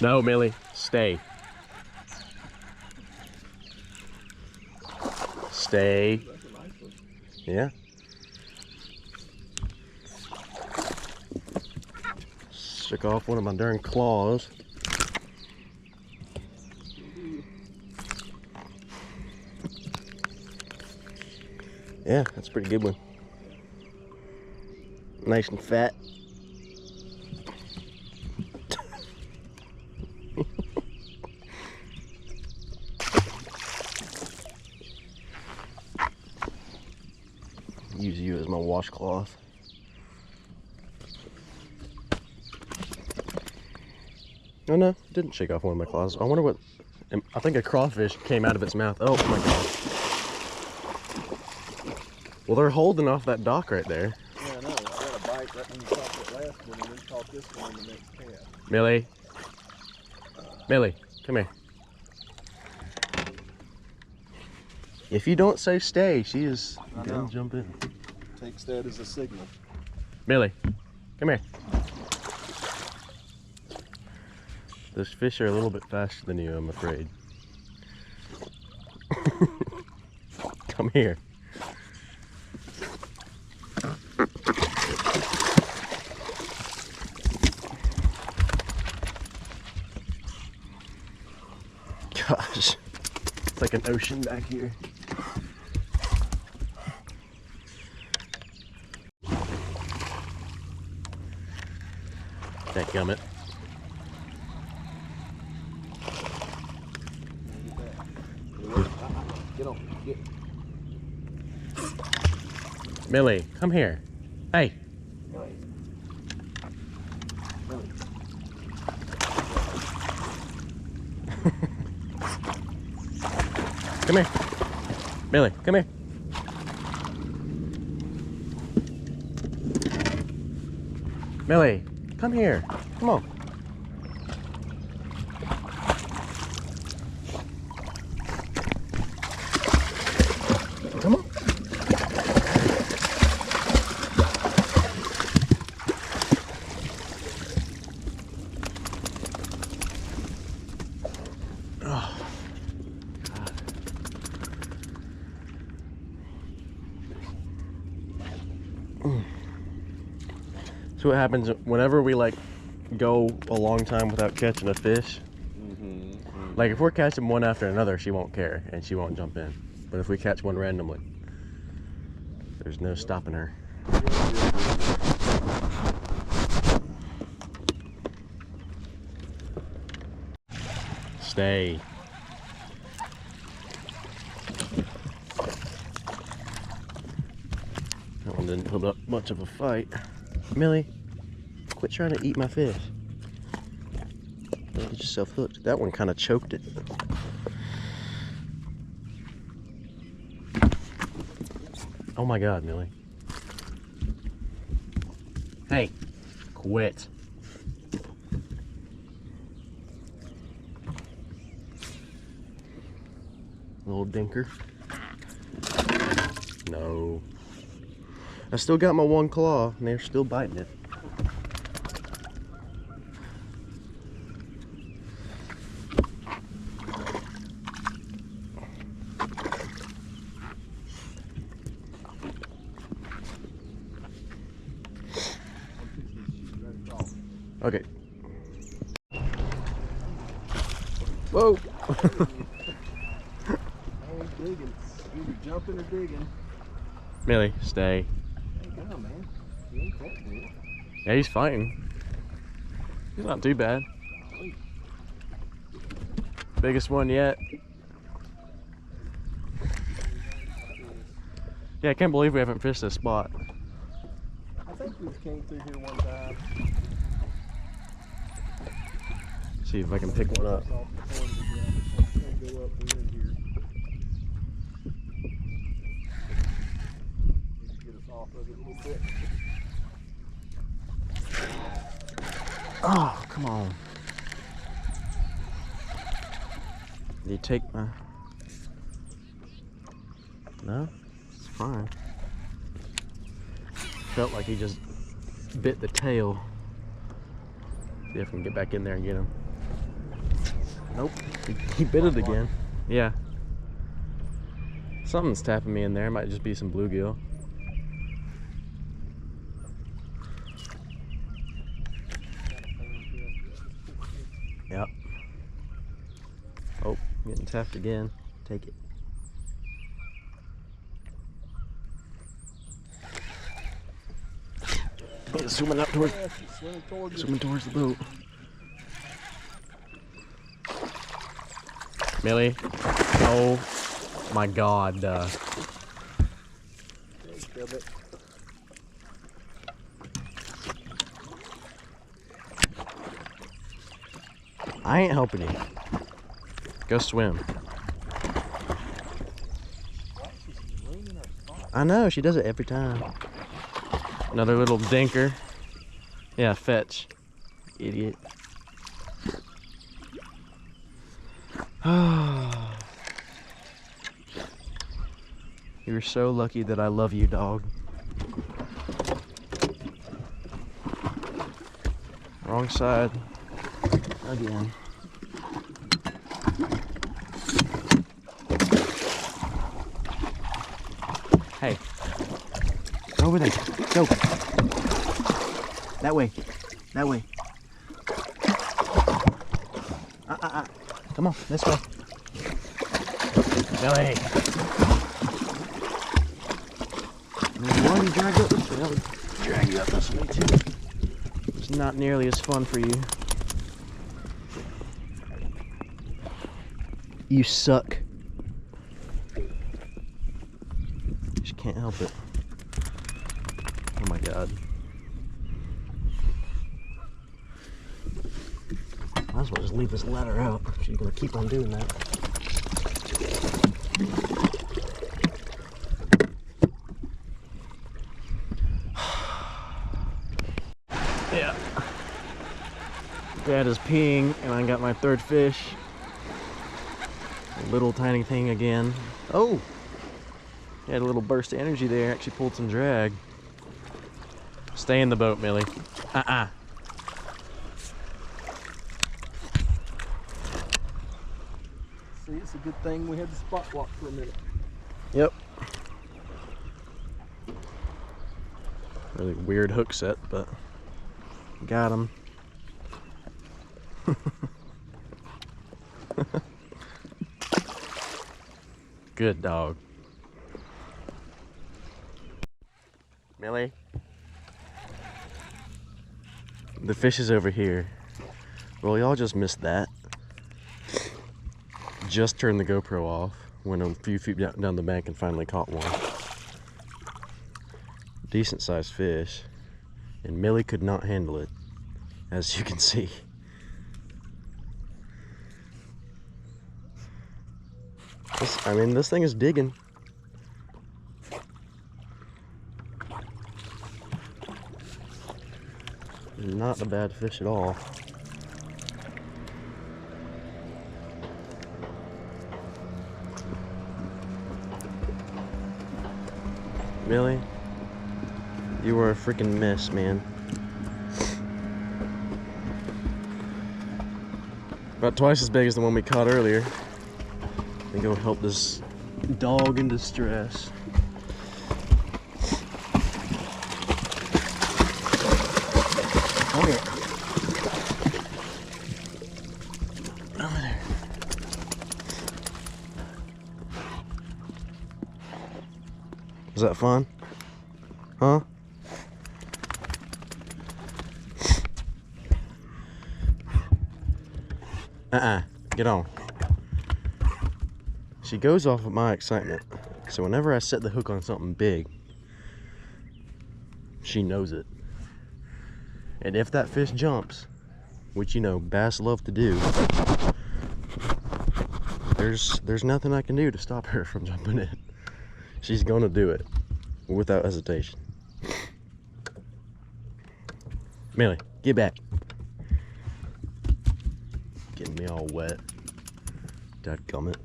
No, Millie, stay. Stay. Yeah. Shook off one of my darn claws. Yeah, that's a pretty good one. Nice and fat. Use you as my washcloth. Oh no, it didn't shake off one of my claws. I wonder what, I think a crawfish came out of its mouth. Oh my god. Well, they're holding off that dock right there. Yeah, I know. I got a bite right when you caught that last one and then caught this one on the next cast. Millie. Millie, come here. If you don't say stay, she is gonna jump in. Takes that as a signal. Millie, come here. Those fish are a little bit faster than you, I'm afraid. Come here. Gosh, it's like an ocean back here. Dadgummit. Get on. Get. Millie, come here. Hey. Millie. Come here. Millie, come here. Millie, come here. Come on. Come on. Oh, God. So what happens whenever we like go a long time without catching a fish? Like if we're catching one after another, she won't care and she won't jump in. But if we catch one randomly, there's no stopping her. Stay. That one didn't put up much of a fight. Millie, quit trying to eat my fish. Don't get yourself hooked. That one kind of choked it. Oh my God, Millie. Hey, quit. Little dinker. No. I still got my one claw and they're still biting it. Okay. Whoa. He's digging. Either jumping or digging. Millie, stay. Hey, go, man. He ain't that big. Yeah, he's fighting. He's not too bad. Biggest one yet. Yeah, I can't believe we haven't fished this spot. I think we came through here one time. See if I can pick one up. Go up in here. Get us off of it a little bit. Oh, come on. Did you take my... No? It's fine. Felt like he just bit the tail. See if I can get back in there and get him. Nope. He bit it again. Yeah. Something's tapping me in there. It might just be some bluegill. Yep. Oh, getting tapped again. Take it. It's swimming up towards, swimming towards the boat. Millie, oh my God. I ain't helping you. Go swim. I know, she does it every time. Another little dinker. Yeah, fetch. Idiot. You're so lucky that I love you, dog. Wrong side. Again. Hey. Go over there. Go. That way. That way. Come on, this way. Billy. One drag up this way. I'll drag you up this way too. It's not nearly as fun for you. You suck. Just can't help it. Oh my God. Might as well just leave this ladder out. She's gonna keep on doing that. Yeah. Dad is peeing, and I got my third fish. A little tiny thing again. Oh! Had a little burst of energy there. Actually pulled some drag. Stay in the boat, Millie. See, it's a good thing we had the spot walk for a minute. Yep. Really weird hook set, but got him. Good dog. Millie? The fish is over here. Well, y'all just missed that. Just turned the GoPro off, went a few feet down the bank and finally caught one. Decent sized fish. And Millie could not handle it, as you can see. This thing is digging. Not a bad fish at all. Millie, you were a freaking mess, man. About twice as big as the one we caught earlier. And go help this dog in distress. Come here. Over there. Was that fun? Huh? Get on. She goes off of my excitement. So whenever I set the hook on something big, she knows it. And if that fish jumps, which you know bass love to do, there's nothing I can do to stop her from jumping in. She's gonna do it without hesitation. Millie, get back. Getting me all wet. Dadgummit.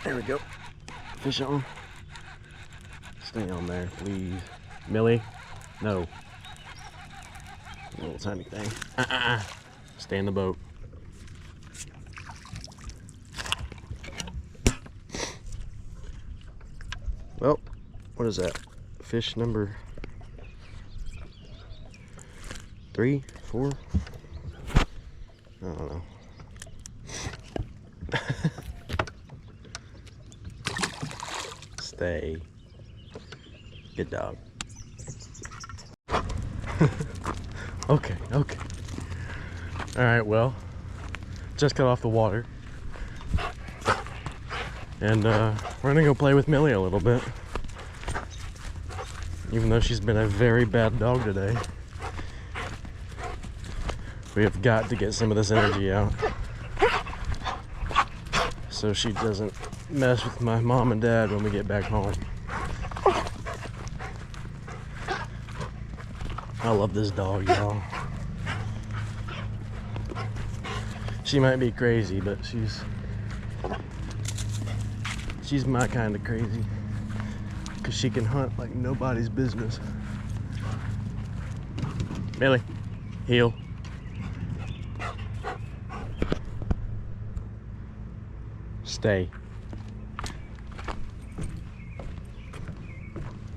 There we go. Fish on. Stay on there, please. Millie? No. Little tiny thing. Stay in the boat. Well, what is that? Fish number 3, 4? I don't know. Stay. Good dog. Okay. Alright, well, just got off the water. And we're gonna go play with Millie a little bit. Even though she's been a very bad dog today. We have got to get some of this energy out. So she doesn't mess with my mom and dad when we get back home. I love this dog, y'all. She might be crazy, but she's my kind of crazy. Cause she can hunt like nobody's business. Millie, heel. Stay.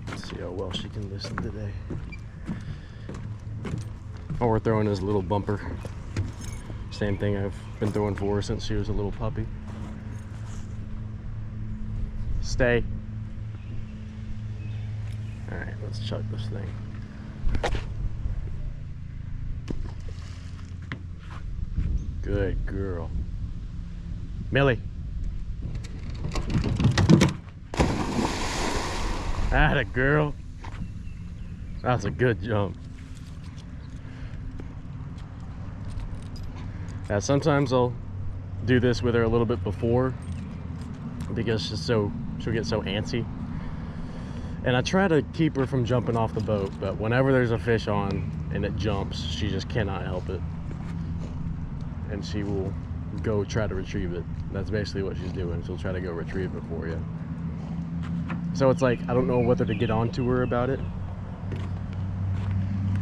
Let's see how well she can listen today. Oh, we're throwing his little bumper. Same thing I've been throwing for her since she was a little puppy. Stay. Alright, let's chuck this thing. Good girl. Millie. Atta girl. That's a good jump. Yeah, sometimes I'll do this with her a little bit before because she'll get so antsy. And I try to keep her from jumping off the boat, but whenever there's a fish on and it jumps, she just cannot help it. And she will go try to retrieve it. That's basically what she's doing. She'll try to go retrieve it for you. So it's like, I don't know whether to get on to her about it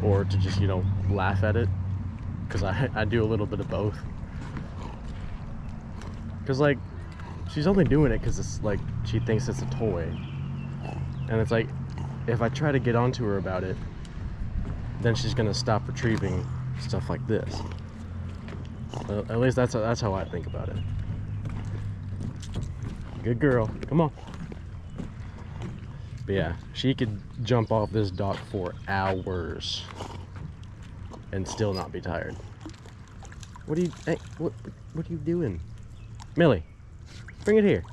or to just, laugh at it. Because I do a little bit of both. Because, like, she's only doing it because it's like she thinks it's a toy. And it's like, if I try to get onto her about it, then she's going to stop retrieving stuff like this. At least that's how I think about it. Good girl. Come on. But yeah, she could jump off this dock for hours and still not be tired. What are you doing? Millie, bring it here.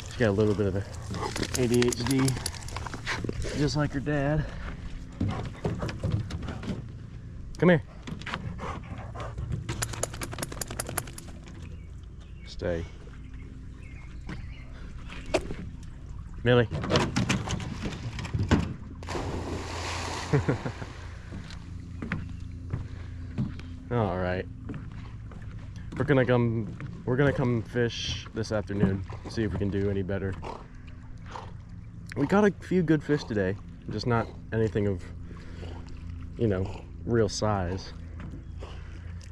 She's got a little bit of ADHD, just like her dad. Come here. Stay. Millie. All right. We're gonna come fish this afternoon. See if we can do any better. We caught a few good fish today, just not anything of, real size.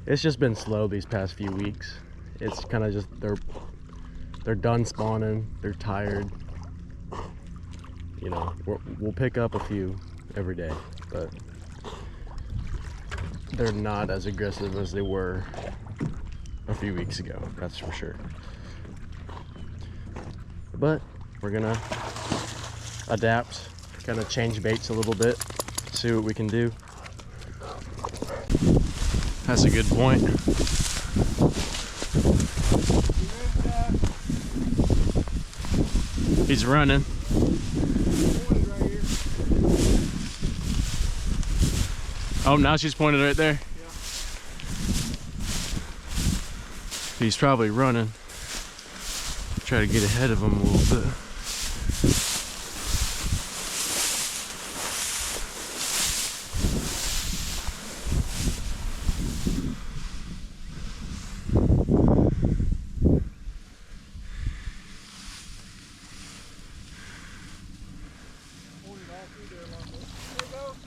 It's just been slow these past few weeks. It's kind of just they're done spawning. They're tired. We'll pick up a few every day, but they're not as aggressive as they were a few weeks ago, that's for sure. But we're gonna adapt, kind of change baits a little bit, see what we can do. That's a good point. He's running. Oh, now she's pointed right there. Yeah. He's probably running. Try to get ahead of him a little bit.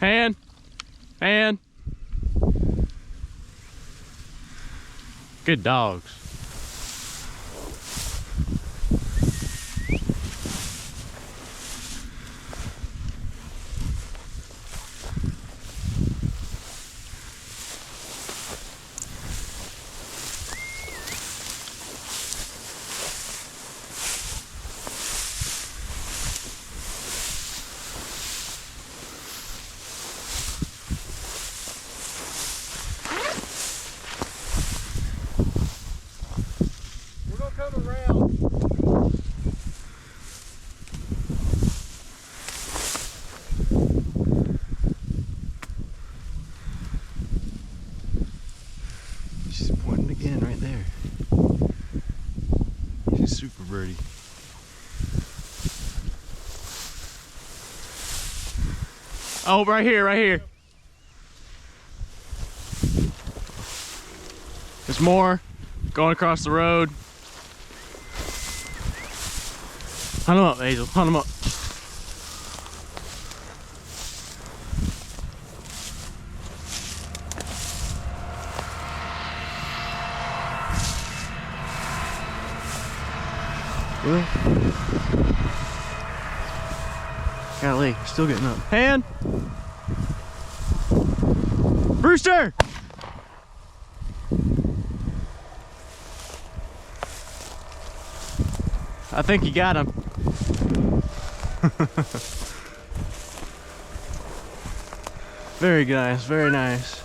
Hand. Hand. Good dogs. She's pointing again right there. She's super birdie. Oh, right here, right here. There's more going across the road. Hunt them up, Hazel. Hunt them up. Well, golly, still getting up. Hand! Brewster! I think you got him. Very nice, very nice.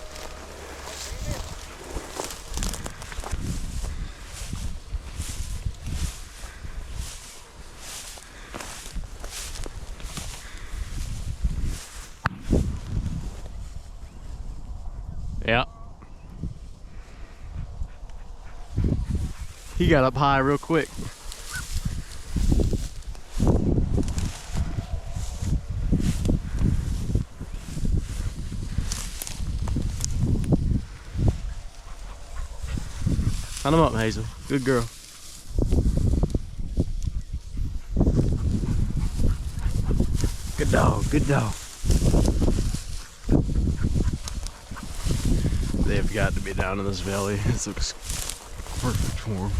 Yeah. He got up high real quick. Hunt him up, Hazel. Good girl. Good dog, good dog. They've got to be down in this valley. This looks perfect for them.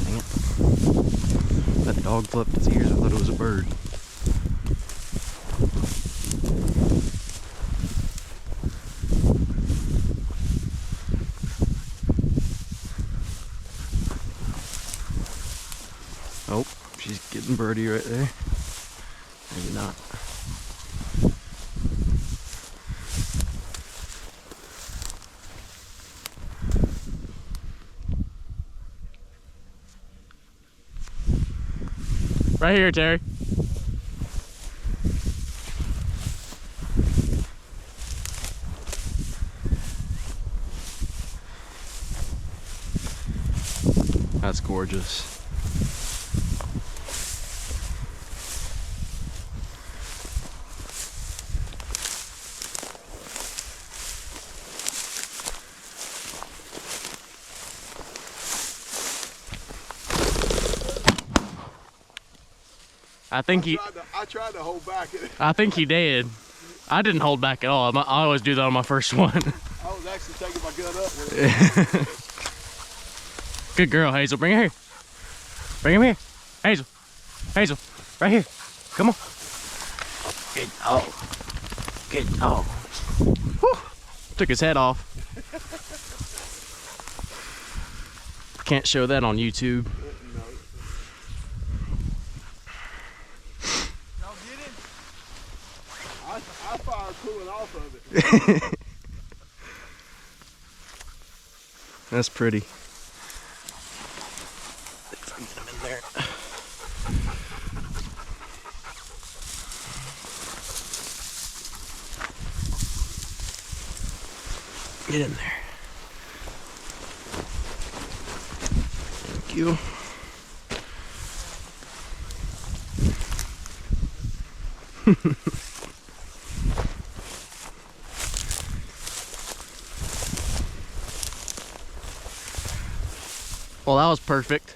Dang it. That dog flipped his ears. I thought it was a bird. Oh, she's getting birdie right there. Maybe not. Right here, Terry. That's gorgeous. I tried to hold back. I think he did. I didn't hold back at all. I always do that on my first one. I was actually taking my gun up with it. Good girl, Hazel. Bring her here. Bring him here. Hazel. Hazel. Right here. Come on. Good dog. Good dog. Whew. Took his head off. Can't show that on YouTube. I fired pulling off of it. That's pretty. If I can get him in there. Get in there. Thank you. Well, that was perfect.